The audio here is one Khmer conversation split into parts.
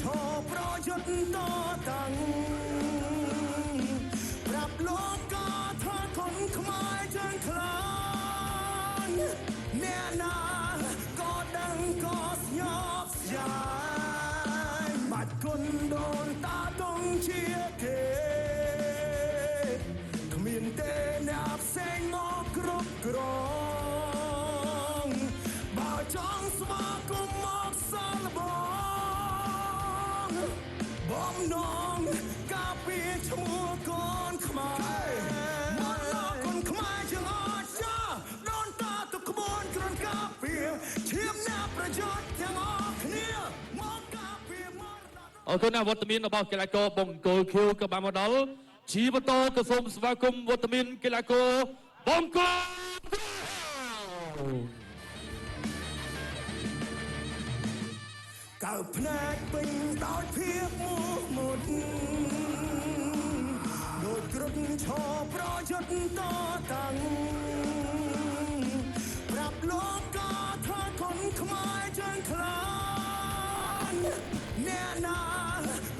ឈរប្រយុទ្ធតតាំងប្រាប់លោកក៏ថាคนខ្មែរយើងខ្លាញ់អ្នកណាក៏ដឹងក៏ស្ញប់ស្ញាញបាច់គុណដូនតាតុងជាគេគ្មានទេអ្នកផ្សេងមកគ្រប់គ្រងបើចង់ស្វាគមន៍មកសាឡបងបំណងការពារឈ្មោះកូនខ្មែរមកលោកកូនខ្មែរជាអស្ចារ្យដូនតាទុកក្បួនគ្រាន់ការពារឈាមអ្នកប្រយុទ្ធទាំងអស់គ្នាមកការពារមកអរគុណណាស់វត្តមានករបស់កីឡាករបង្គោលខៀវក៏បានមកដល់ជាបន្តក៏សូមស្វាគមន៍វត្តមានកីឡាករបង្គោលកើភ្នែកពេញដោយភាពមោះមុតដូចគ្រុឌឈរប្រយុទ្ធតតាំងប្រាប់លោកក៏ថាคนខ្មែរយើងខ្លាញ់អ្នកណា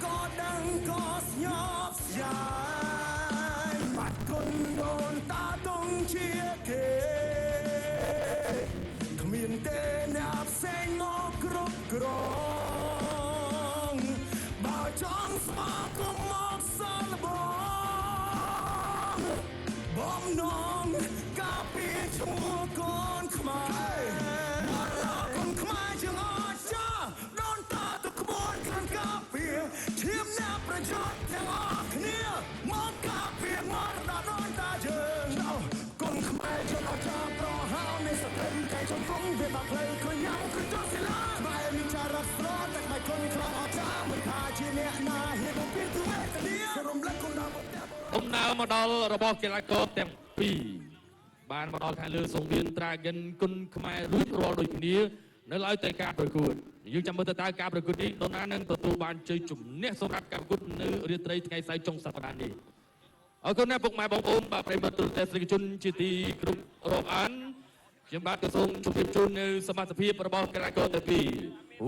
ក៏ដឹងក៏ស្ញប់ស្ញាញបាត់គុណដូនតាតុងជាគេគ្មានទេអ្នកផ្សេងមកគ្រប់គ្រងបើចង់ស្វាគមន៍មកសាឡបងបំណងការពារឈ្មោះកូនខ្មែរមកលោកកូនខ្មែរជាអស្ចារ្យដូនតាទុកក្បួនគ្រាន់ការពារឈាមអ្នកប្រយុទ្ធទាំងអស់គ្នាមកការពារមកដល់ដូនតាយើងកូនខ្មែរជាអស្ចារ្យប្រហោនៃសក្តិកាយចំគង់វាបាក់ផ្លូវឃើញញ៉ាំគឺចុះសិលាខ្មែរមានចរិតស្រស់តែខ្មៃគុណខ្លាំងអស្ចារ្យមិនថាជាអ្នកណាហ៊ានបំពេញគឺវេទនារំលឹកគុណដល់ដំណើរមកដល់របស់កីឡាករទាំងពីរបានមកដល់ខាងលើសង្វៀន Dragon គុណខ្មែររួចរាល់ដូចគ្នានៅឡើយតែការប្រកួតយើងចាំមើលទៅតើការប្រកួតនេះនរណានឹងទទួលបានជ័យជំនះសម្រាប់ការប្រកួតនៅរាត្រីថ្ងៃសៅរ៍ចុងសប្តាហ៍នេះអរគុណណាស់ពុកម៉ែបងប្អូនបាទប្រិយមិត្តទូរទស្សនិកជនជាទីគោរពរាប់អានខ្ញុំបាទក៏សូមជម្រាបជូននៅសមត្ថភាពរបស់កីឡាករទាំងពីរ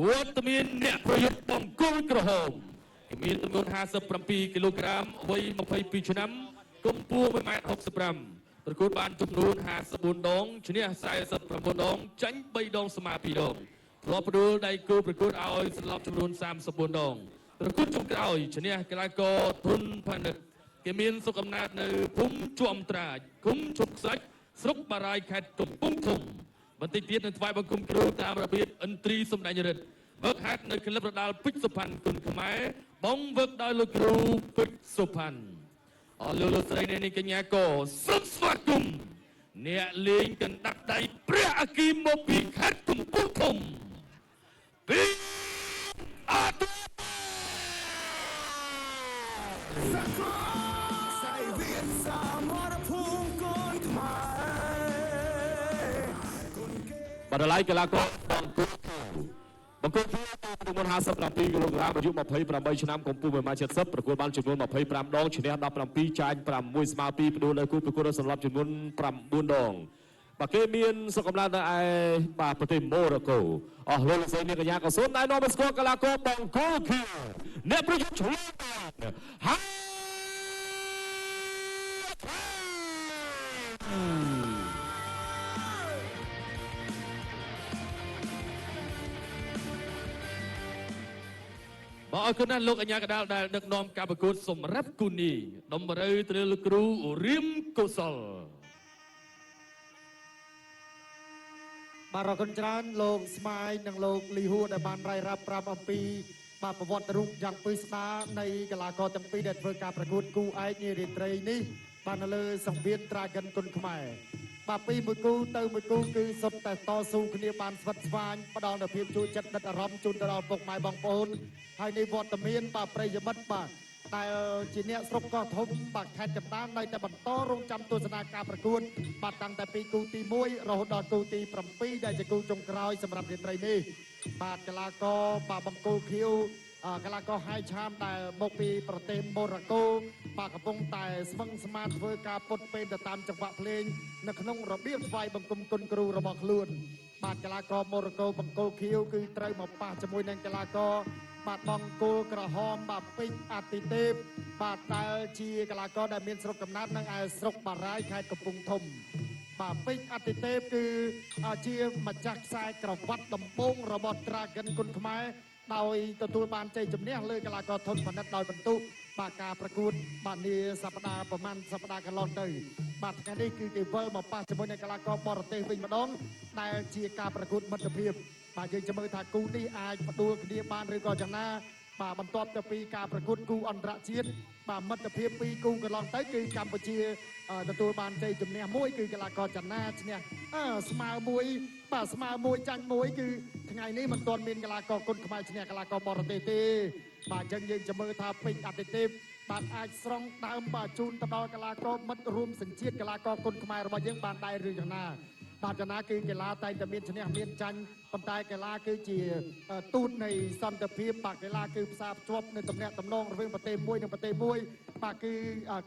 វត្តមានអ្នកប្រយុទ្ធបង្គោលក្រហមមានទម្ងន់57គីឡូក្រាមវ័យ22ឆ្នាំកម្ពស់ 1.65 m ប្រកួតបានចំនួន54ដងឈ្នះ49ដងចាញ់3ដងស្មើ2ដងធ្លាប់ផ្ដួលដៃគូប្រកួតឲ្យសន្លប់ចំនួន34ដងប្រកួតចុងក្រោយឈ្នះកីឡាករធុនផានិតគេមានសុខអំណាចនៅភូមិជួមត្រាចឃុំឈប់ខ្សាច់ស្រុកបារាយខេត្តកំពង់ធំបន្តិចទៀតនឹងថ្វាយបង្គំគ្រូតាមរបៀបឥន្ទ្រីសម្ដេចរិទ្ធវឹកហាត់នៅក្លឹបរដាល់ពេជ្រសុផាន់គុណខ្មែរបងវឹកដោយលោកគ្រូពេជ្រសុផាន់អរលោកស្រីនេះកញ្ញាក៏សូមស្វាគមន៍អ្នកលេងកណ្ដាប់ដៃព្រះអគីមកពីខេត្តកំពង់ធំពីអត់សៃវៀនសមរភូមិកូនខ្មែរបដិល័យកីឡាករបង្គោលទម្ងន់57គីឡូក្រាមអាយុ28ឆ្នាំកម្ពស់ 1.70 ប្រកួតបានចំនួន25ដងឈ្នះ17ចាញ់6ស្មើ2ផ្ដួលនៅគូប្រកួតសន្លប់ចំនួន9ដងបាទគេមានសុខអំណាចនៅឯបាទប្រទេសម៉ូរ៉ូកូអស់លោកលោកស្រីអ្នកកញ្ញាក៏សូមណែនាំស្គាល់កីឡាករបង្គោលខៀវអ្នកប្រយុទ្ធឆ្លងហើយបាទអរគុណណាស់លោកអញ្ញាកដាលដែលដឹកនាំការប្រកួតសម្រាប់គូនេះតម្រូវទៅលោកគ្រូរៀមកុសលបាទអរគុណច្រើនលោកស្មាយនិងលោកលីហួរដែលបានរាយរាប់ប្រាប់អំពីបាទប្រវត្តិរូបយ៉ាងពឹស្ដារនៃកីឡាករទាំងពីរដែលធ្វើការប្រកួតគូឯកនារីត្រីនេះបាននៅលើសង្វៀន Dragon គុណខ្មែរបាទពីមួយគូទៅមួយគូគឺសុទ្ធតែតស៊ូគ្នាបានស្វិតស្វាញផ្ដល់នូវភាពជួយចិត្តដិតអារម្មណ៍ជូនទៅដល់ពុកម៉ែបងប្អូនហើយនេះវត្តមានបាទប្រិយមិត្តបាទដែលជាអ្នកស្រុកកោះធំបាទខេត្តកណ្ដាលនៅតែបន្តរងចាំទស្សនាការប្រកួតបាទតាំងតែពីគូទី1រហូតដល់គូទី7ដែលជាគូចុងក្រោយសម្រាប់រាត្រីនេះបាទកីឡាករបាទបង្គោលខៀវកីឡាករហៃឆាមដែលមកពីប្រទេសម៉ូរ៉ាកូបាទកំពុងតែស្វឹងស្មាតធ្វើការពុតពេលទៅតាមចង្វាក់ភ្លេងនៅក្នុងរបៀបស្វ័យបង្គំគុណគ្រូរបស់ខ្លួនបាទកីឡាករម៉ូរ៉ាកូបង្គោលខៀវគឺត្រូវមកប៉ះជាមួយនឹងកីឡាករ បាទបងគោលក្រហមបាទពេជ្រអតិទេពបាទដែលជាកីឡាករដែលមានស្រុកកំណើតនៅឯស្រុកបារាយខេត្តកំពង់ធំបាទពេជ្រអតិទេពគឺជាម្ចាស់ខ្សែក្រវ៉ាត់ដំបូងរបស់ Dragon គុណខ្មែរដោយទទួលបានជ័យជំនះលើកីឡាករធនផនិតដោយបន្ទុកបាទការប្រកួតបាទនាសប្តាហ៍ប្រហែលសប្តាហ៍កន្លងទៅបាទថ្ងៃនេះគឺគេវិលមកប៉ះជាមួយនឹងកីឡាករបរទេសវិញម្ដងដែលជាការប្រកួតមិត្តភាពបាទយើងจะមើលថាគូនេះអាចផ្ដួលគ្នាបានឬក៏យ៉ាងណាបាទបន្ទាប់ទៅពីការប្រកួតគូអន្តរជាតិបាទមិត្តភាពពីរគូកន្លងទៅគឺកម្ពុជាទទួលបានជ័យជំនះមួយគឺកីឡាករចនាឈ្នះស្មើមួយបាទស្មើមួយចាញ់មួយគឺថ្ងៃនេះមិនទាន់មានកីឡាករគុណខ្មែរឈ្នះកីឡាករបរទេសទេបាទអញ្ចឹងយើងจะមើលថាពេជ្រអតិទេពបាទអាចស្រង់ដើមបាទជូនទៅដល់កីឡាករមិត្តរួមសញ្ជាតិកីឡាករគុណខ្មែររបស់យើងបានដែរឬយ៉ាងណាបាទយ៉ាងណាគឺកីឡាតែងតែមានឈ្នះមានចាញ់ប៉ុន្តែកីឡាគឺជាទូតនៃសន្តិភាពបាទកីឡាគឺផ្សារភ្ជាប់នៅទំនាក់ទំនងរវាងប្រទេសមួយនិងប្រទេសមួយបាទគឺ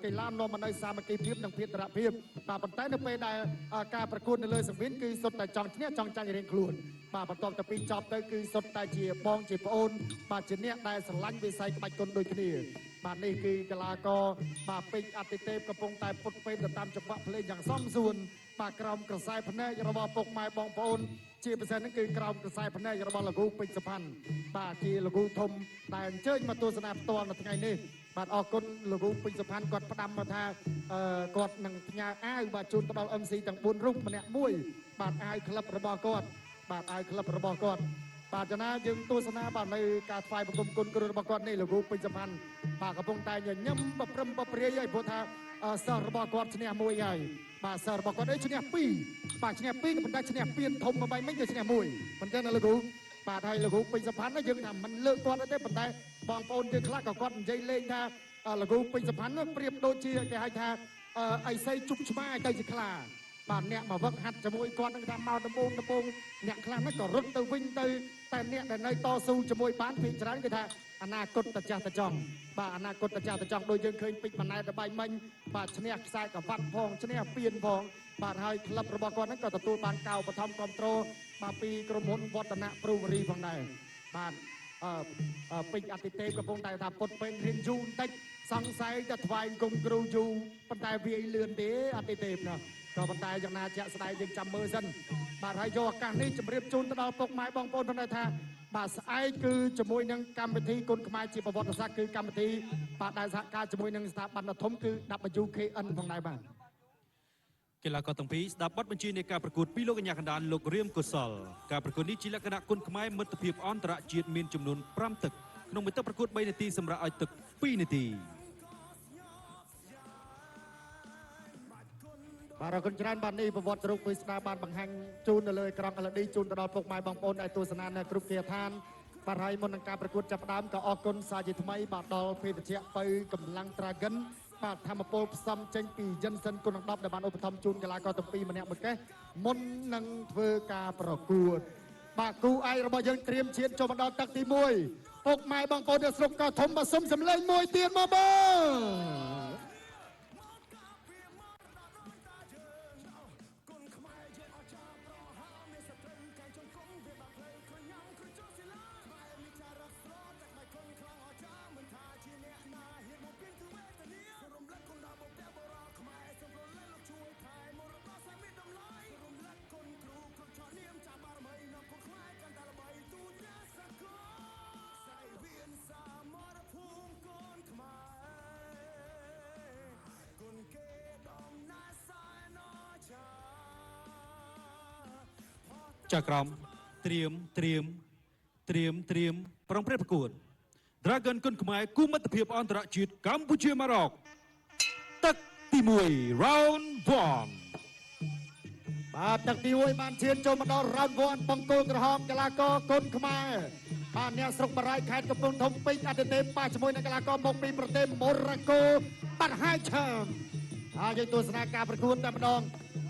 កីឡានាំមកនូវសាមគ្គីភាពនិងភេទរភាពបាទប៉ុន្តែនៅពេលដែលការប្រកួតនៅលើសង្វៀនគឺសុទ្ធតែចង់ឈ្នះចង់ចាញ់រៀងខ្លួនបាទបន្ទាប់ពីចប់ទៅគឺសុទ្ធតែជាបងជាប្អូនបាទជាអ្នកដែលស្រឡាញ់វិស័យក្បាច់គុណដូចគ្នាបាទនេះគឺកីឡាករបាទពេជ្រអតិទេពកំពុងតែពុតពេញទៅតាមចង្វាក់ភ្លេងយ៉ាងសមសួនបាទក្រោមក្រសែភ្នែករបស់ពុកម៉ែបងប្អូនជាពិសេសហ្នឹងគឺក្រោមក្រសែភ្នែករបស់លោកគ្រូពេជ្រសុផាន់បាទជាលោកគ្រូធំដែលអញ្ជើញមកទស្សនាផ្ទាល់នៅថ្ងៃនេះបាទអរគុណលោកគ្រូពេជ្រសុផាន់គាត់ផ្ដាំមកថាគាត់នឹងផ្ញើអាវបាទជូនទៅដល់ MC ទាំង4រូបម្នាក់មួយបាទអាវក្លឹបរបស់គាត់បាទអាវក្លឹបរបស់គាត់បាទចំណាយើងទស្សនាបាទនៅការថ្វាយបង្គំគុណគ្រូរបស់គាត់នេះលោកគ្រូពេជ្រសុផាន់បាទកំពុងតែញញឹមប្រព្រឹមប្រព្រាយហើយព្រោះថាសិស្សរបស់គាត់ឈ្នះមួយហើយបាទសិស្សរបស់គាត់ឈ្នះ2បាទឈ្នះ2ក៏ប៉ុន្តែឈ្នះពៀនធំមកបែបមិនគឺឈ្នះ1ប៉ុន្តែលោកគ្រូបាទហើយលោកគ្រូពេជ្រសុផាន់យើងថាមិនលើកគាត់ទេប៉ុន្តែបងប្អូនយើងខ្លះក៏គាត់និយាយលេងថាលោកគ្រូពេជ្រសុផាន់ប្រៀបដូចជាគេហៅថាអីសីជប់ឆ្មាទៅជាខ្លាបាទអ្នកមកវឹកហាត់ជាមួយគាត់នឹងថាមកដំបងអ្នកខ្លះហ្នឹងក៏រត់ទៅវិញទៅតែអ្នកដែលនៅតស៊ូជាមួយបានពីច្រើនគេថាអនាគតតចាស់តចង់បាទអនាគតតចាស់តចង់ដូចយើងឃើញពេជ្រម៉ណែតរបាយមិញបាទឈ្នះខ្សែក្រវ៉ាត់ផងឈ្នះពៀនផងបាទហើយក្លឹបរបស់គាត់ហ្នឹងក៏ទទួលបានការបឋមគ្រប់គ្រងបាទពីក្រុមហ៊ុនវឌ្ឍនៈព្រូវរីផងដែរបាទពេជ្រអតិទេពកំពុងតែថាពុតពេញរៀងយូរបន្តិចសង្ស័យតែថ្វាយគុំគ្រូយូរប៉ុន្តែវាលឿនទេអតិទេពណាក៏ប៉ុន្តែយ៉ាងណាជាក់ស្ដែងយើងចាំមើលសិនបាទហើយយកឱកាសនេះជម្រាបជូនទៅដល់ពុកម៉ែបងប្អូនផងថាបាទស្អែកគឺជាមួយនឹងកម្មវិធីគុណខ្មែរជាប្រវត្តិសាស្ត្រគឺកម្មវិធីបាទដែលសហការជាមួយនឹងស្ថាប័នធំគឺ WKN ផងដែរបាទកីឡាករទាំងពីរស្ដាប់បទបញ្ជានៃការប្រកួតពីលោកកញ្ញាកណ្ដាលលោករៀមកុសលការប្រកួតនេះជាលក្ខណៈគុណខ្មែរមិត្តភាពអន្តរជាតិមានចំនួន5ទឹកក្នុងមួយទឹកប្រកួត3នាទីសម្រាប់ឲ្យទឹក2នាទីបាទអរគុណច្រើនបាទនេះប្រវត្តិរូបវិស្ដាបានបង្ហាញជូននៅលើអេក្រង់ LED ជូនទៅដល់ពុកម៉ែបងប្អូនដែលទស្សនានៅគ្រប់គេឋានបាទហើយមុននឹងការប្រកួតចាប់ផ្ដើមក៏អរគុណសាជាថ្មីបាទដល់ភេទជ្ជៈបើកម្លាំង Dragon បាទធម្មពលផ្សំចេញពីយិនសិនគុណ10ដែលបានឧបត្ថម្ភជូនកីឡាករទាំងពីរម្នាក់មួយកេះមុននឹងធ្វើការប្រកួតបាទគូឯករបស់យើងត្រៀមឈានចូលមកដល់ទឹកទី1ពុកម៉ែបងប្អូននៅស្រុកកោះធំបាទសុំសម្លេងមួយទៀតមកបងចាក្រមត្រៀមប្រងព្រឹត្តប្រកួត Dragon គុណខ្មែរគូមិត្តភាពអន្តរជាតិកម្ពុជាម៉ារ៉ុកទឹកទី1 round 1បាទទឹកទី1បានឈានចូលមកដល់ round 1បង្គោលក្រហមកីឡាករគុណខ្មែរបាទអ្នកស្រុកបារាយខេត្តកំពង់ធំពេជ្រអតិទេពបាទជាមួយនឹងកីឡាករមកពីប្រទេសម៉ូរ៉ាកូបាត់ហើយឆើមហើយយើងទស្សនាការប្រកួតតែម្ដង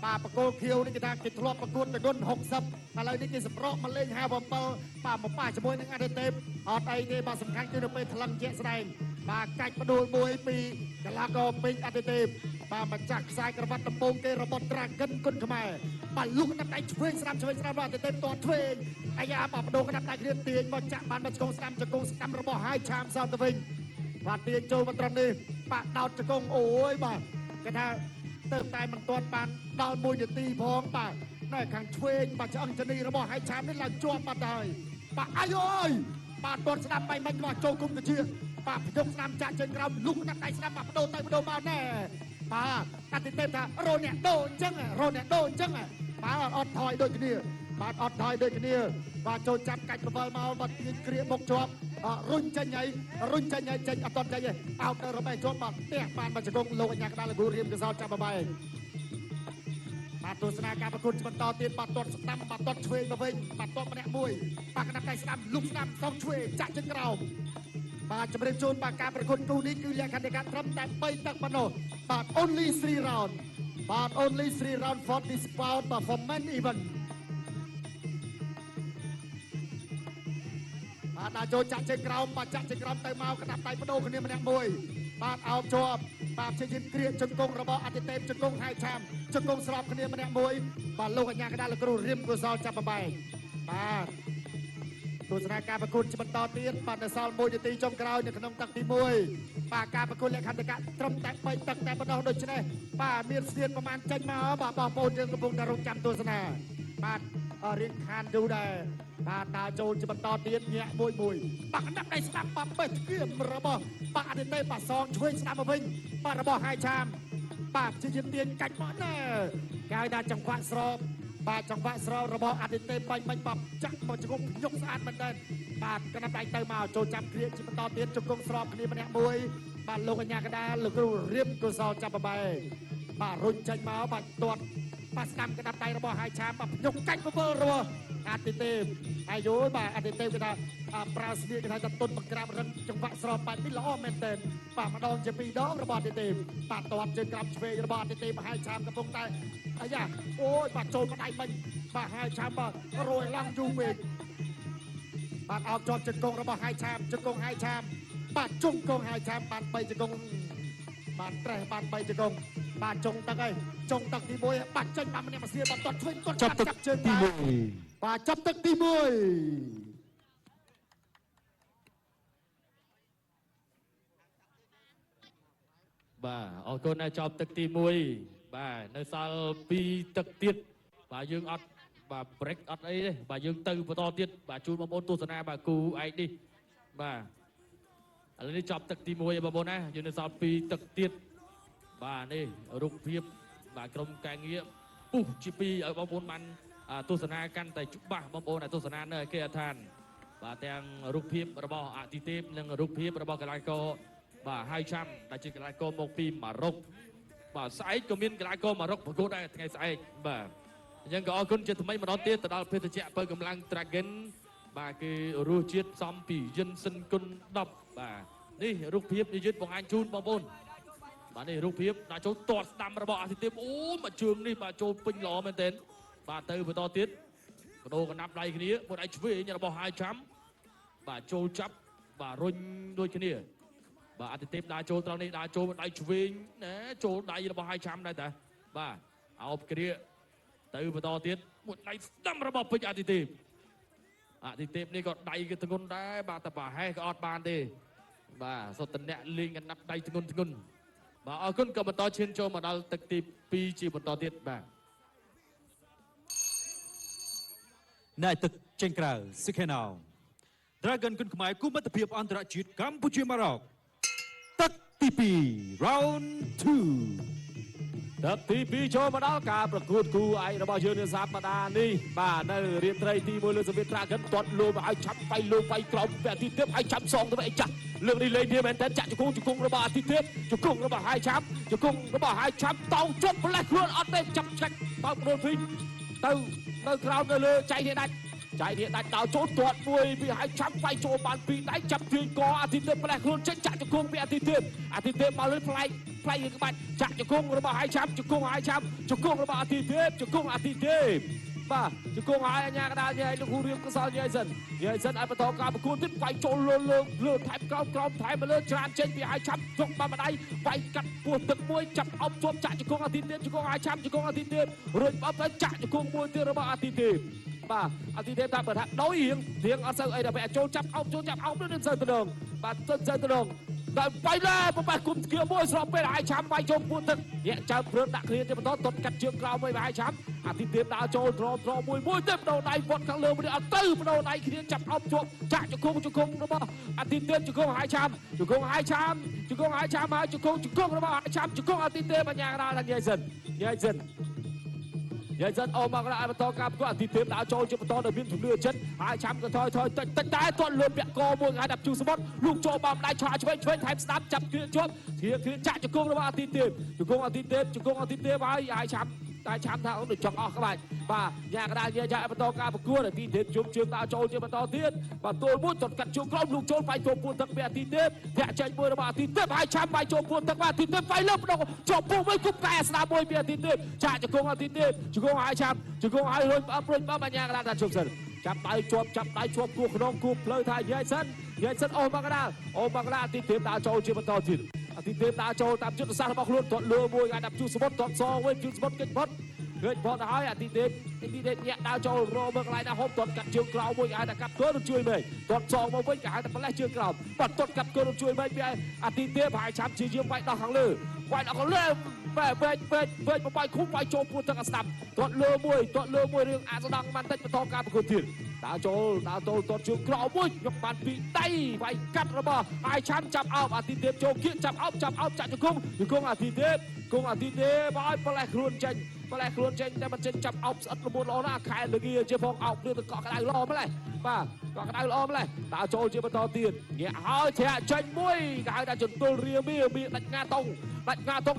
បាទបង្គោលខៀវនេះគេថាគេធ្លាប់ប្រកួតចំនួន60ឥឡូវនេះគេសម្រកមកលេង57បាទមកប៉ះជាមួយនឹងអតិទេពអត់អីទេបាទសំខាន់គឺនៅពេលថ្លឹងជាក់ស្ដែងបាទកាច់ផ្ដួលមួយពីកីឡាករពេជ្រអតិទេព បាទម្ចាស់ខ្សែក្រវ៉ាត់ដំបងគេរបស់ Dragon គុណខ្មែរបាទលោកកណ្ដាប់ដៃឆ្វេងស្ដាំបាទទៅតឆ្វេងអាយ៉ាបាទបដូរកណ្ដាប់ដៃគ្នាទាញមកចាក់បានមកជង្គង់ស្ដាំជង្គង់ស្ដាំរបស់ហើយឆាមសោតទៅវិញបាទទាញចូលមកត្រង់នេះបាទដោតជង្គង់អូយបាទគេថាទៅតែមិនទាន់បានដល់1នាទីផងបាទនៅខាងឆ្វេងបាទឆ្អឹងជនីរបស់ហើយឆាមនេះឡើងជាប់បាត់ហើយបាទអាយអើយបាទទាត់ស្ដាំបែកមិនមកចូលគុំទៅជាបាទភ្យកស្ដាំចាក់ចេញក្រោមលុកដាក់ដៃស្ដាំបាទបដូរទៅបដូរមកណែបាទអតិទេពថារោអ្នកដូរអញ្ចឹងបាទអត់ថយដូចគ្នាបាទអត់ថយដូចគ្នាបាទចូលចាប់កាច់ប្រវល់មកបាទទាញគ្រាមុខជាប់រុញចេញចេញអត់តចេញទេអោបទៅរបែកជាប់បាទផ្ទះបានមកជង្គង់លោកអញ្ញាកដាលគូរៀមកសោចាប់បបែកបាទទស្សនាការប្រកួតបន្តទៀតបាទទាត់ស្ដាំបាទទាត់ឆ្វេងទៅវិញបាទទាត់ម្នាក់មួយបាទកណ្ដាប់ដៃស្ដាំលុកស្ដាំសងឆ្វេងចាក់ជើងក្រោមបាទជម្រាបជូនបាទការប្រកួតគូនេះគឺលក្ខណៈការត្រឹមតែ3ទឹកប៉ុណ្ណោះបាទ only 3 round បាទ only 3 round for this bout បាទ for men event បាទដាក់ចូលចាក់ជើងក្រោមបាទចាក់ជើងក្រោមទៅមកកណ្ដាប់ដៃបដូរគ្នាម្នាក់មួយបាទអោបជាប់បាទព្យាយាមគ្រាជង្គង់របស់អតិទេពជង្គង់ហើយឆាមជង្គង់ស្របគ្នាម្នាក់មួយបាទលោកអញ្ញាកដាលលោកគ្រូរៀមកុសលចាប់បបែកបាទទស្សនាការប្រកួតជាបន្តទៀតបាទនៅសល់1នាទីចុងក្រោយនៅក្នុងទឹកទី1បាទការប្រកួតលក្ខន្តិកៈត្រឹមតែ3ទឹកតែប៉ុណ្ណោះដូច្នេះបាទមានស្ទៀនប្រមាណចេញមកបាទបងប្អូនយើងកំពុងតែរងចាំទស្សនាបាទរៀងខានយូរដែរបាទតើចូលជាបន្តទៀតញាក់មួយបាទកណ្ដាប់ដៃស្ដាំបាទបេះគៀមរបស់បាទអតិទេពបាទសងឆ្វេងស្ដាំមកវិញបាទរបស់ហើយឆាមបាទជាយាមទាញកាច់មកណែគេឲ្យដាក់ចង្វាក់ស្របបាទចង្វាក់ស្រោរបស់អតិទេពបាញ់បាទចាក់មកជង្គង់ញុកស្អាតមែនទែនបាទកណ្ដាប់ដៃទៅមកចូលចាំគ្រាជាបន្តទៀតជង្គង់ស្របគ្នាម្នាក់មួយបាទលោកអញ្ញាកដាលលោកគ្រូរៀមកុសលចាប់បបែកបាទរុញចេញមកបាទទាត់បាទស្ដាំកណ្ដាប់ដៃរបស់ហើយឆាមបាទញុកកាច់ពើរបស់អតិទេពអាយូបាទអតិទេពគេថាប្រើស្នៀកគេថាតុនបង្ក្រាបរឹងចង្វាក់ស្របបែបនេះល្អមែនទែនបាទម្ដងជា2ដងរបស់អតិទេពបាទទាត់ជើងក្រោមឆ្វេងរបស់អតិទេពហើយឆាមកំពុងតែអាយ៉ាអូយបាទចូលមកដៃមិញបាទហើយឆាមបាទរយឡើងយូរពេកបាទអោបជាប់ជង្គង់របស់ហើយឆាមជង្គង់ហើយឆាមបាទជង្គង់ហើយឆាមបាន3ជង្គង់បាទត្រេះបាន3ជង្គង់បាទចុងទឹកហើយចុងទឹកទី1បាទចេញបានម្នាក់មកស្ទាបាទទាត់ឆ្វេងទាត់ចាប់ជើងទី1បាទចាប់ទឹកទី1បាទអរគុណដែលចប់ទឹកទី1បាទនៅសល់2ទឹកទៀតបាទយើងអត់បាទ break អត់អីទេបាទយើងទៅបន្តទៀតបាទជូនបងប្អូនទស្សនាបាទគូឯកនេះបាទឥឡូវនេះចប់ទឹកទី1ហើយបងប្អូនណាយើងនៅសល់2ទឹកទៀតបាទនេះរូបភាពបាទក្រុមការងារពុះជា2ឲ្យបងប្អូនបានទស្សនាកាន់តែច្បាស់បងប្អូនទស្សនានៅឯគេអដ្ឋានបាទទាំងរូបភាពរបស់អតិទេពនិងរូបភាពរបស់កីឡាករបាទហើយចាំដែលជាកីឡាករមកពីម៉ារ៉ុកបាទស្អែកក៏មានកីឡាករម៉ារ៉ុកប្រកួតដែរថ្ងៃស្អែកបាទអញ្ចឹងក៏អរគុណជាថ្មីម្ដងទៀតទៅដល់ភេទជ្ជៈបើកម្លាំង Dragon បាទគឺរសជាតិផ្សំពីយិនសិនគុណ10បាទនេះរូបភាពយឺតបង្ហាញជូនបងប្អូនបាទនេះរូបភាពដាក់ចូលទាត់ស្ដាំរបស់អតិទេពអូមកជើងនេះបាទចូលពេញល្អមែនទែនបាទទៅបន្តទៀតបដូរកណ្ដាប់ដៃគ្នាមួយដៃឆ្វេងរបស់ហើយចាំបាទចូលចាប់បាទរុញដូចគ្នាបាទអតិទេពដើរចូលត្រង់នេះដើរចូលដៃឆ្វេងណាចូលដៃរបស់ហើយចាំដែរតាបាទអោបគ្រាទៅបន្តទៀតមួយដៃស្ដាំរបស់ពេជ្រអតិទេពនេះក៏ដៃក៏ធ្ងន់ដែរបាទតែប្រហែលក៏អត់បានទេបាទសុទ្ធតអ្នកលេងកណ្ដាប់ដៃធ្ងន់បាទអរគុណក៏បន្តឈានចូលមកដល់ទឹកទី2ជាបន្តទៀតបាទណែទឹកចេញក្រៅសិខេណៅ Dragon គុណខ្មែរគូមិត្តភាពអន្តរជាតិកម្ពុជាម៉ារ៉ុកទឹកទី2 round 2ទឹកទី2ចូលមកដល់ការប្រកួតគូឯករបស់យើងនៅសប្តាហ៍នេះបាទនៅរៀបត្រីទី1លើសម្ភារ Dragon ទាត់លោឲ្យឆាប់បៃលោបៃក្រោមពេលអាទិទេពឲ្យចាំសងទៅឯចាស់លើកនេះលេងវាមែនតើចាក់ជង្គង់របស់អាទិទេពជង្គង់របស់ហើយឆាប់ជង្គង់របស់ហើយឆាប់តោងជន់ផ្លេះខ្លួនអត់ទេចាប់ឆាក់បើករួលវិញទៅនៅក្រោមនៅលើចៃនេះដាច់ដល់ចូលទាត់មួយពីហើយឆាប់វាយចូលបានពីដៃចាប់ទាញកអាទិទេពផ្លែខ្លួនចេញចាក់ជង្គង់ពីអាទិទេពមកលើផ្លែយើងក្បាច់ចាក់ជង្គង់របស់ហើយឆាប់ជង្គង់ហើយឆាប់ជង្គង់របស់អាទិទេពជង្គង់អាទិទេព បាទជង្គង់ហើយអញ្ញាកដាលញ៉ៃលោកគ្រូរៀមកសលញ៉ៃសិនឲ្យបន្តការប្រកួតទៀតវាយចូលលើថែមក្រោមថែមមកលើច្រានចេញពីឲ្យឆាប់ជុកបាត់ម្ដាយវាយកាត់ពោះទឹកមួយចាប់អោបជាប់ចាក់ជង្គង់អាទិទេពជង្គង់ឲ្យឆាប់ជង្គង់អាទិទេពរួចបោកទៅចាក់ជង្គង់មួយទៀតរបស់អាទិទេពបាទអាទិទេពតាមបើថាដោយរៀងអត់សូវអីដល់ពេលចូលចាប់អោបនឹងទៅទៅដងបាទទៅទៅដងដល់វាយលើប្របាគុំស្គៀមួយស្របពេលឲ្យឆាប់វាយចូលពោះទឹកញាក់ចៅព្រើដាក់គ្នាទៅបន្តតត់កាត់ជើងក្រោមមួយឲ្យឆាប់អាទិទេពដើរចូលត្រមួយទេបដូរដៃវត្តខាងលើមួយអត់ទៅបដូរដៃគ្នាចាប់អោបជាប់ចាក់ជង្គង់របស់អាទិទេពជង្គង់ឲ្យឆាប់ជង្គង់ឲ្យឆាប់ហើយជង្គង់របស់ឲ្យឆាប់ជង្គង់អាទិទេពបញ្ញាកដាលញ៉ៃសិនអូមកដល់ឲ្យបន្តការប្រកួតអាទិទេពដើរចូលជាបន្តដល់មានជំនឿចិត្តហើយឆាប់ក៏ថយតិចតែទាត់លឿនពាក់កមួយឲ្យដាក់ជូសមុទ្រលោកចូលបំដៃឆាឆ្វេងថែមស្ដាប់ចាប់គ្រឿងជាប់គ្រឿងចាក់ជង្គង់របស់អាទិទេពជង្គង់អាទិទេពហើយឆាប់តែឆាប់ថាអូនចង់អស់ក្បាច់បាទយ៉ាងកដាលនិយាយឲ្យបន្តការប្រកួតអាទិទេពជុំជើងដើរចូលជាបន្តទៀតបាទទល់មួយទាត់កាត់ជើងក្រោមលោកចូលវាយចូលពួនទឹកពីអាទិទេពធាក់ចេញមួយរបស់អាទិទេពហើយឆាប់វាយចូលពួនទឹកបាទអាទិទេពវាយលើបដងជាប់ពុះមួយគប់កែស្ដាប់មួយពីអាទិទេពចាក់ជង្គង់អាទិទេពជង្គង់ឲ្យឆាប់ជង្គង់ឲ្យរុញអប់បញ្ញាកដាលថាជុំសិនចាប់ដៃជាប់គូក្នុងគូផ្លូវថាយាយសិនអូមកកដាលអាទិទេពដើរចូលជាបន្តទៀតអាទិទេពដើរចូលតាមយុទ្ធសាស្ត្ររបស់ខ្លួនទាត់លើមួយឲ្យដាក់ជូសមុទ្រទាត់សវិញជូសមុទ្រកិច្ចផុតឃើញផុតហើយអាទិទេពញាក់ដើរចូលរមើលកន្លែងណាហូបទាត់កាត់ជើងក្រោមមួយឲ្យតែកាត់គល់ជួយមេទាត់សងមកវិញគេហៅតែប្រលេះជើងក្រោមបាត់ទាត់កាត់គល់ជួយមេពីអាទិទេពហើយឆាប់ជាយាមវាយដោះខាងលើបែកបបាយឃុំវាយចូលពួនទឹកអាស្ដាប់ទាត់លើមួយរឿងអាស្ដង់បានតិចបន្តការប្រកួតទៀតដើរចូលទាត់ជើងក្រោមមួយយកបានពីដៃវាយកាត់របស់ហើយឆាប់ចាប់អោបអាទិទេពចូលគៀកចាប់អោបចាក់ជង្គង់អាទិទេពឲ្យប្រលេះខ្លួនចេញតែមិនចេញចាប់អោបស្អិតល្មូនល្អណាស់ខែលងាជាផងអោបលឿនទៅកក់ក្ដៅល្អម្លេះបាទកក់ក្ដៅល្អម្លេះដើរចូលជាបន្តទៀតងាកហើយធាក់ចេញមួយគេហៅថាចន្ទុលរាមាដាច់ងាតុង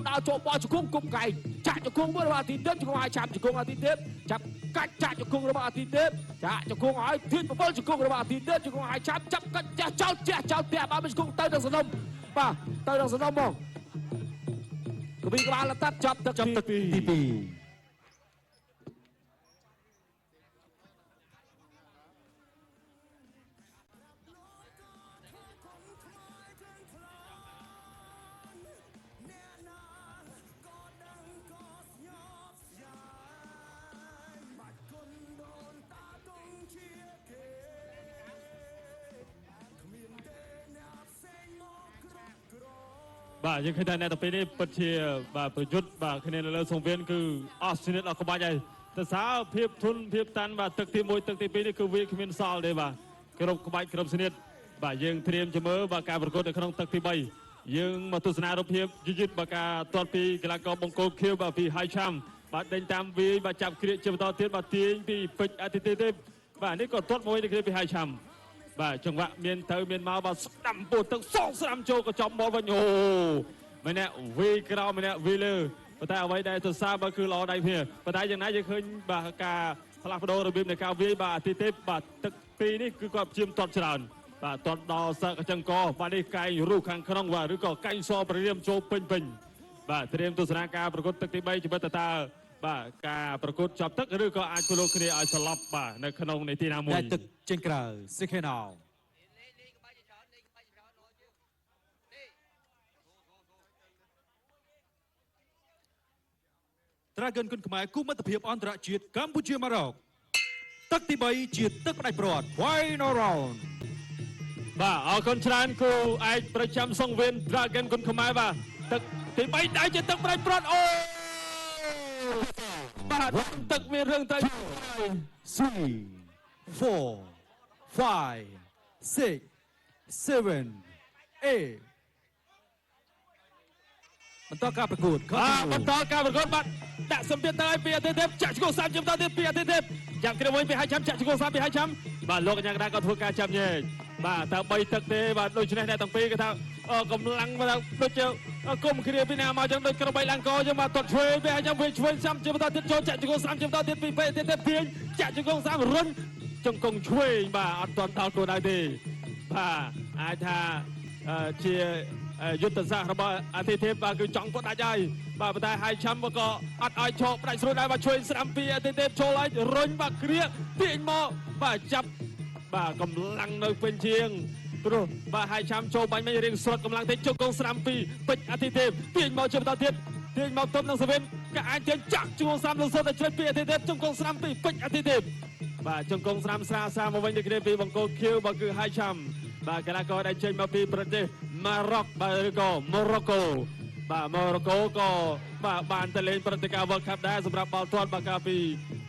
ដើរចូលបោះជង្គង់គុំកែងចាក់ជង្គង់មួយរបស់អាទិទេពជង្គង់ឲ្យឆាប់ជង្គង់អាទិទេពចាប់កាច់ចាក់ជង្គង់របស់អាទិទេពចាក់ជង្គង់ឲ្យធាន7ជង្គង់របស់អាទិទេពជង្គង់ឲ្យឆាប់ចាប់កាច់ចោលបាទជង្គង់ទៅដល់សនំបាទទៅដល់សនំមកកពីក្បាលតាត់ចាប់ទឹកទី2បាទយើងឃើញថាអ្នកទាំងពីរនេះពិតជាបាទប្រយុទ្ធបាទគ្នានៅលើសង្វៀនគឺអស់ជំនិតអស់ក្បាច់ហើយតែសារភាពធន់ភាពតាន់បាទទឹកទី1ទឹកទី2នេះគឺវាគ្មានសល់ទេបាទគ្រប់ក្បាច់គ្រប់ជំនិតបាទយើងត្រៀមមើលបាទការប្រកួតនៅក្នុងទឹកទី3យើងមកទស្សនារូបភាពយឺតបាទការទាត់ពីកីឡាករបង្គោលខៀវបាទពីហៃឆាំបាទដេញតាមវាយបាទចាប់គ្រាកជាបន្តទៀតបាទទាញពីពេជ្រអាទិទេពបាទនេះក៏ទាត់មួយនេះគ្នាពីហៃឆាំបាទចង្វាក់មានទៅមានមកបាទស្ដាំពោះទឹកសងស្ដាំចូលក៏ចំមកវិញអូម្នាក់វាយក្រោមម្នាក់វាយលើប៉ុន្តែអ្វីដែលសរសើរបើគឺល្អដៃគ្នាប៉ុន្តែយ៉ាងណាយើងឃើញបាទការផ្លាស់ប្ដូររបៀបនៃការវាយបាទអាទិទេពបាទទឹកពីរនេះគឺគាត់ព្យាយាមទាត់ច្រើនបាទទាត់ដល់សឹកអញ្ចឹងក៏បាទនេះកែងរូបខាងក្នុងបាទឬក៏កែងសព្រាមចូលពេញបាទត្រៀមទស្សនាការប្រកួតទឹកទី3ជាមួយតើបាទការប្រកួតចប់ទឹកឬក៏អាចប្រឡូកគ្នាឲ្យស្លាប់បាទនៅក្នុងនីតិណាមួយទឹកចេញក្រៅសិខេណោត្រាហ្គិនគុនខ្មែរគូមិត្តភាពអន្តរជាតិកម្ពុជាម៉ារ៉ុកទឹកទី3ជាទឹកផ្ដាច់ព្រាត់ Final Round បាទអរគុណច្រើនគូឯកប្រចាំសង្វៀន Dragon គុនខ្មែរបាទទឹកទី3ដែរជាទឹកផ្ដាច់ព្រាត់អូបាទទឹកមានរឿងទៅ 3 4 5 6 7 8បន្តការប្រកួតបន្តការប្រកួតបាទដាក់សម្ពាធទៅឲ្យពីអាទិទេពចាក់ជង្គង់30ជំតទៀតពីអាទិទេពចាំគ្នាវិញពីហៃឆាំចាក់ជង្គង់30ពីហៃឆាំបាទលោកកញ្ញាកដាក៏ធ្វើការចាំញែកបាទតើ3ទឹកទេបាទដូច្នេះអ្នកទាំងពីរគេថាកម្លាំងបាទដូចជាគុំគ្រាពីណាមកចឹងដូចក្របីឡើងកចឹងបាទទាត់ឆ្វេងពីហៃឆាំវិញឆ្វេង30ជំតទៀតចូលចាក់ជង្គង់30ជំតទៀតពីអាទិទេពទាញចាក់ជង្គង់30រុនជង្គង់ឆ្វេងបាទអត់ទាន់ដល់ខ្លួនដែរទេបាទអាចថាជា យុទ្ធសាស្ត្ររបស់អាទិទេពបាទគឺចង់គាត់ដាច់ហើយបាទប៉ុន្តែហើយឆាំក៏អត់ឲ្យឈោកផ្ដាច់ស្រួលដែរបាទជួយស្រាំពីអាទិទេពចូលឲ្យរុញបាទគ្រាទាញមកបាទចាប់បាទកម្លាំងនៅពេញជាងព្រោះបាទហើយឆាំចូលបាញ់មិនរៀងស្រុតកម្លាំងតិចជង្គង់ស្រាំពីពេជ្រអាទិទេពទាញមកជាបន្តទៀតទាញមកទប់នឹងសាវិនក៏អាចទាញចាក់ជង្គង់ស្រាំលោកសុទ្ធតែជ្រេចពីអាទិទេពជង្គង់ស្រាំពីពេជ្រអាទិទេពបាទជង្គង់ស្រាំស្រាមកវិញទៅគ្នាពីបង្គោលខៀវបាទគឺហើយឆាំបាទកីឡាករដែលចេញមកពីប្រទេសម៉ារ៉ុកបាទឬក៏ម៉ូរ៉ូកូបាទម៉ូរ៉ូកូក៏បាទបានទៅលេងព្រឹត្តិការណ៍ World Cup ដែរសម្រាប់បាល់ទាត់បាទកាលពី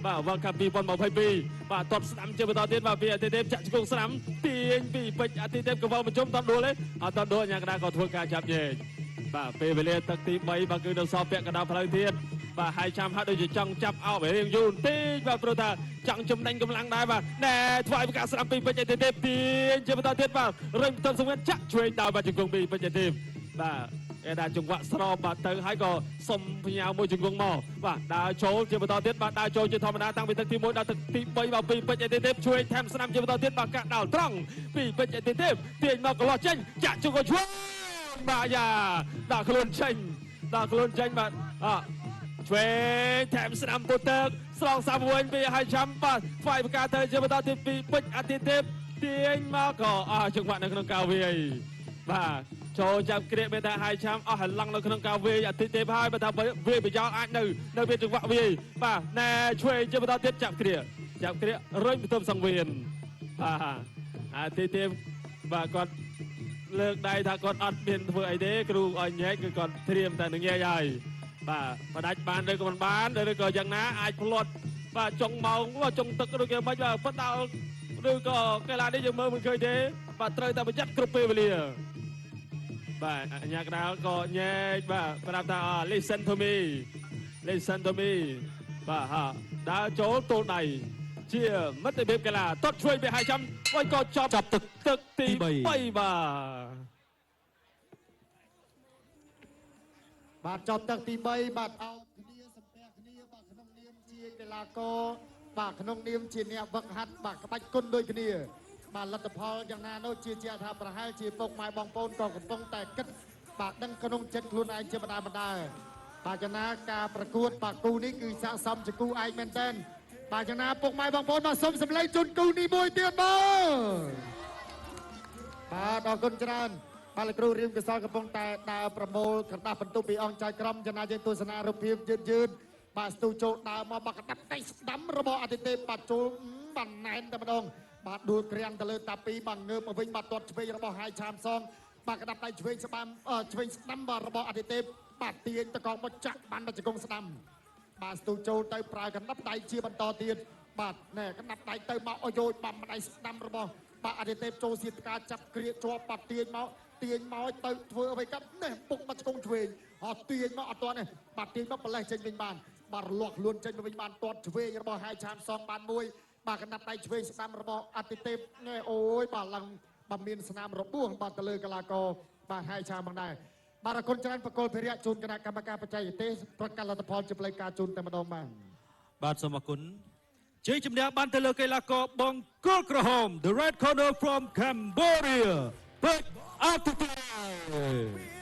បាទ World Cup 2022បាទទាត់ស្ដាំជាបន្តទៀតបាទពីអាទិទេពចាក់ជង្គង់ស្ដាំទាញពីពេជ្រអាទិទេពកវលបញ្ជុំតដួលទេអត់តដួលអាញាកណ្ដាលក៏ធ្វើការចាប់ញែកបាទពេលវេលាទឹកទី3បាទគឺនៅសល់ពាក់កណ្ដាលផ្លូវទៀតបាទហើយចាំហាក់ដូចជាចង់ចាប់អោបរៀងយូរបន្តិចបាទព្រោះថាចង់ចំណេញកម្លាំងដែរបាទណែធ្វើឲ្យការស្ដាំពីពេជ្រអាទិទេពទាញជាបន្តទៀតបាទរុញទៅសង្វៀនចាក់ឆ្វេងដល់បាទជង្គង់ពីពេជ្រអាទិទេពបាទគេដាក់ចង្វាក់ស្របបាទទៅហើយក៏សុំផ្ញើមួយជង្គង់មកបាទដើរចូលជាបន្តទៀតបាទដើរចូលជាធម្មតាតាំងពីទឹកទី1ដល់ទឹកទី3បាទពីពេជ្រអាទិទេពជួយថែមស្នាមជាបន្តទៀតបាទកាក់ដល់ត្រង់ពីពេជ្រអាទិទេពទាញមកកន្លោះចេញចាក់ជង្គង់ឆ្វេងបាទយ៉ាដាក់ខ្លួនចេញបាទឆ្វេងថែមស្នាមពុតទឹកស្រង់សាប់វិញពីហើយចាំបាទស្វ័យប្រកាសទៅជាបន្តទៀតពីពេជ្រអាទិទេពទាញមកក៏អស់ចង្វាក់នៅក្នុងការវាយបាទចូលចាប់គ្រាកមានតែហើយឆាំអស់ហឡង់នៅក្នុងការវាយអាទិទេពហើយបើថាវាយប្រយោលអាចនៅវាចង្វាក់វាយបាទណែឆ្វេងជាបន្តទៀតចាប់គ្រាករុញបន្ទប់សង្វៀនបាទអាទិទេពបាទគាត់លើកដៃថាគាត់អត់មានធ្វើអីទេគ្រូឲ្យញែកគឺគាត់ត្រៀមតែនឹងញែកហើយបាទបដាច់បានឬក៏មិនបានឬក៏យ៉ាងណាអាចផ្លត់បាទចុងម៉ោងចុងទឹកឬក៏មិនបាទប៉ុន្តែឬក៏កីឡានេះយើងមើលមិនឃើញទេបាទត្រូវតែប្រយ័ត្នគ្រប់ពេលវេលាបាទអញ្ញាកណ្ដាលក៏ញែកបាទប្រាប់ថា listen to me បាទហាដើរចូលទល់ដៃជាមិត្តភាពកីឡាតត់ជួយពីហើយចាំវិញក៏ចាប់ទឹកទី3បាទចប់ទឹកទី3បាទអោបគ្នាសំពះគ្នាបាទក្នុងនាមជាកីឡាករបាទក្នុងនាមជាអ្នកវឹកហាត់បាទក្បាច់គុណដូចគ្នាបាទលទ្ធផលយ៉ាងណានោះជាថាប្រហែលជាពុកម៉ែបងប្អូនក៏កំពុងតែគិតបាទដឹងក្នុងចិត្តខ្លួនឯងជាបណ្ដាបាទយ៉ាងណាការប្រកួតបាទគូនេះគឺស័ក្តិសមជាគូឯកមែនទែនបាទយ៉ាងណាពុកម៉ែបងប្អូនបាទសូមសម្លេងជូនគូនេះមួយទៀតបងបាទអរគុណច្រើនបាទលោកគ្រូរៀមកសលកំពុងតែដើរប្រមូលកណ្ដាស់បន្ទុកពីអង្គចៅក្រមចំណាយយើងទស្សនារូបភាពយឺតបាទស្ទូចូលដើរមកបាទកណ្ដាប់ដៃស្ដាំរបស់អាទិទេពបាទចូលបានណែនតែម្ដងបាទដួលក្រាំងទៅលើតាពីបាទងើបមកវិញបាទទាត់ឆ្វេងរបស់ហើយឆាមសងបាទកណ្ដាប់ដៃឆ្វេងស្ដាំបាទរបស់អាទិទេពបាទទាញតកងមកចាក់បានដល់ជង្គង់ស្ដាំបាទស្ទូចូលទៅប្រើកណ្ដាប់ដៃជាបន្តទៀតបាទណែកណ្ដាប់ដៃទៅមកអយោជបាទដៃស្ដាំរបស់បាទអាទិទេពចូលសៀតការចាប់គ្រាជាប់បាទទាញមកទៅធ្វើអ្វីកាត់នេះពុកមកជង្គង់ឆ្វេងអត់ទាញមកអត់ទាន់នេះបាទទាញមកប្រឡេះចេញវិញបានបាទរលាស់ខ្លួនចេញមកវិញបានទាត់ឆ្វេងរបស់ហើយឆាមសងបានមួយបាទកណ្ដាប់ដៃឆ្វេងស្ដាំរបស់អាទិទេពអូយបាទឡើងបាទមានស្នាមរបួសបាទទៅលើកីឡាករបាទហើយឆាមផងដែរបាទអរគុណច្រើនបកគលភិរិយជូនគណៈកម្មការបច្ចេកទេសប្រកាសលទ្ធផលជាផ្លូវការជូនតែម្ដងបាទសូមអរគុណជ័យជំនះបានទៅលើកីឡាករបង្គោលក្រហម The Red Corner from Cambodia ពេជ្រអាទិទេព